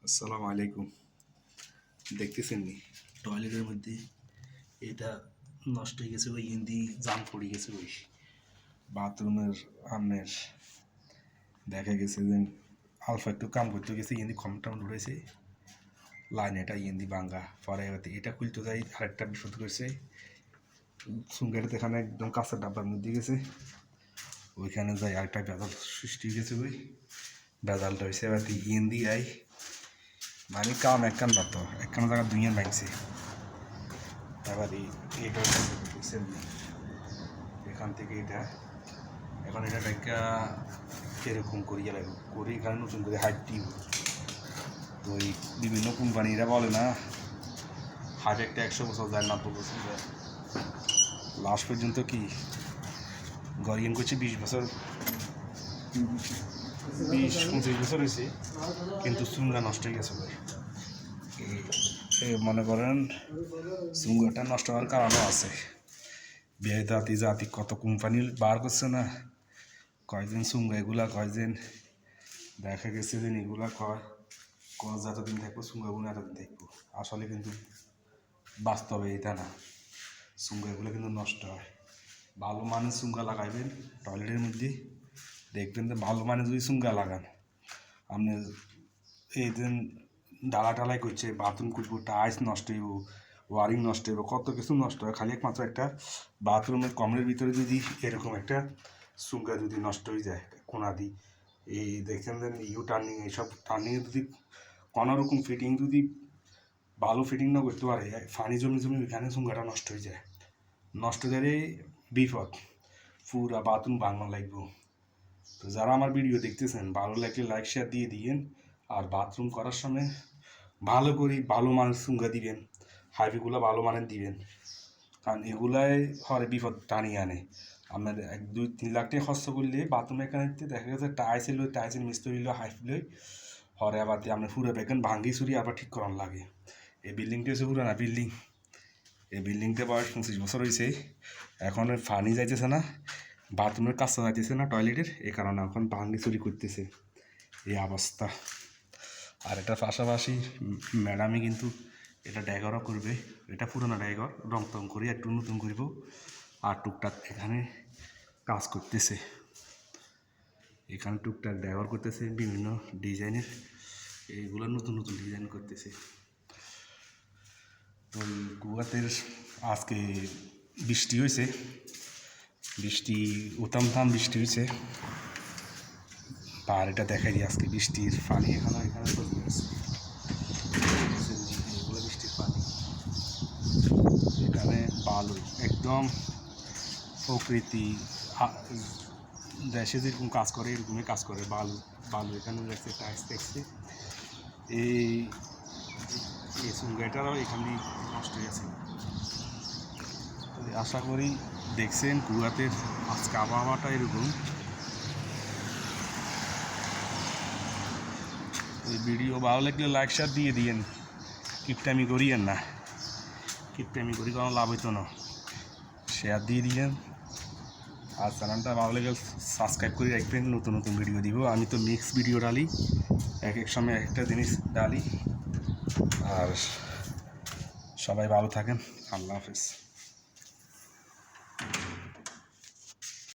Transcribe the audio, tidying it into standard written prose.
আসসালামু আলাইকুম। দেখতেছেন নি টয়লেটের মধ্যে এটা নষ্ট হয়ে গেছে, ওই হিন্দি জাম পড়ে গেছে ওই বাথরুমের আমনের। দেখা গেছে যে আলফা একটু কাম করতে গেছে, হিন্দি খমটাম ঢুকেছে লাইন, এটা হিন্দি বাঙ্গা পরে এটা খুলতে যাই আরেকটা বিপদ করেছে। সুঙ্গের এখানে একদম কাঁচের ডাব্বার মধ্যে গেছে, ওইখানে যাই আরেকটা বেজাল সৃষ্টি হয়ে গেছে। ওই বেজালটা হয়েছে এবার হিন্দি আই মানে কাম একখান মতো একখান জায়গা দুইয়ের মাইছে। এবার এটা এখান থেকে এটা এখন এটা একটা এরকম করিয়ে লাগবে করে এখানে নতুন করে হাইট দিব। তো এই বিভিন্ন কোম্পানিরা বলে না হাইট একটা 100 বছর যায়, 90 বছর যায়, লাস্ট পর্যন্ত কি গরিয়ান করছে 20 বছর, 20-25 বছর হয়েছে, কিন্তু চুঙ্গা নষ্ট হয়ে গেছে। মনে করেন চুঙ্গাটা নষ্ট হওয়ার কারণও আছে। বেদাতি জাতি কত কোম্পানি বার করছে না, কয়জন চুঙ্গা এগুলা কয়জন দেখা গেছে যে এগুলা কয় যতদিন থাকবো চুঙ্গাগুলো এতদিন থাকবো, আসলে কিন্তু বাস্তবে এটা না। চুঙ্গা এগুলো কিন্তু নষ্ট হয়। ভালো মানের চুঙ্গা লাগাইবেন টয়লেটের মধ্যে, দেখবেন যে ভালো মানের যদি চুঙ্গা লাগান আপনি এই দিন ডালা টালাই করছে, বাথরুম করবো, টাইলস নষ্ট হইব, ওয়ারিং নষ্ট হইব, কত কিছু নষ্ট হয়। খালি একমাত্র একটা বাথরুমের কমরের ভিতরে যদি এরকম একটা চুঙ্গা যদি নষ্ট হয়ে যায় কোনা দিই, এই দেখেন যে ইউ টার্নিং, এইসব টার্নিংয়ে যদি কোনোরকম ফিটিং যদি ভালো ফিটিং না করতে পারে, ফানি জমি ওইখানে চুঙ্গাটা নষ্ট হয়ে যায়। নষ্ট হয়ে গেলে বিপদ, পুরা বাথরুম ভাঙা লাগবে। তো যারা আমার ভিডিও দেখতেছেন ভালো লাগলে লাইক শেয়ার দিয়ে দিয়েন, আর বাথরুম করার সময় ভালো করে ভালো মানের চুঙ্গা দিবেন, হাইফিগুলো ভালো মানের দিবেন, কারণ এগুলাই হরে বিপদ টানিয়ে আনে। আপনার 1-2-3 লাখ টাকা খরচ করলে বাথরুম এখানে দেখা গেছে টাইলসের মিস্ত্রি লই হাইফ লই হরে আবার আপনার পুরো বেকেন ভাঙ্গি চুরি আবার ঠিক করান লাগে। এই বিল্ডিংটি হচ্ছে পুরানা বিল্ডিং, এই বিল্ডিংটা বয়স 25 বছর হয়েছে, এখন ফানি যাইতেছে না, বাথরুমের কাজটা যাইতেছে না টয়লেটের, এই কারণে এখন ভাঙ্গি চুরি করতেছে, এই অবস্থা। আর এটার পাশাপাশি ম্যাডামই কিন্তু এটা ড্যাগরও করবে, এটা পুরোনো ড্যাগর রং টং করে একটু নতুন করব, আর টুকটাক এখানে কাজ করতেছে, এখানে টুকটাক ড্যাগর করতেছে বিভিন্ন ডিজাইনের, এইগুলো নতুন নতুন ডিজাইন করতেছে। তো কুয়াতের আজকে বৃষ্টি হয়েছে, বৃষ্টি উতাম বৃষ্টি হয়েছে। আর এটা দেখাই দিই আজকে বৃষ্টির পানি এখানে চলে গেছে, এগুলো বৃষ্টির পানি, এখানে বালু একদম প্রকৃতি দেশে যেরকম কাজ করে এরকমই কাজ করে, বালু এখানে দেখছে, টাইস দেখছে, এই চুঙ্গাটারও এখানে নষ্ট হয়ে গেছে। আশা করি দেখছেন কুয়াতের আজকে আবহাওয়াটা এরকম। এই ভিডিও ভালো লাগলে লাইক শেয়ার দিয়ে দিয়েন, কিপটামি করিয়েন না, কিপটামি করি কোনো লাভ হইতো না, শেয়ার দিয়ে দিয়েন। আর চ্যানেলটা ভালো লাগে সাবস্ক্রাইব করে রাখবেন, নতুন নতুন ভিডিও দিব। আমি তো মিক্স ভিডিও ডালি, এক এক সময় একটা জিনিস ডালি। আর সবাই ভালো থাকেন, আল্লাহ হাফেজ।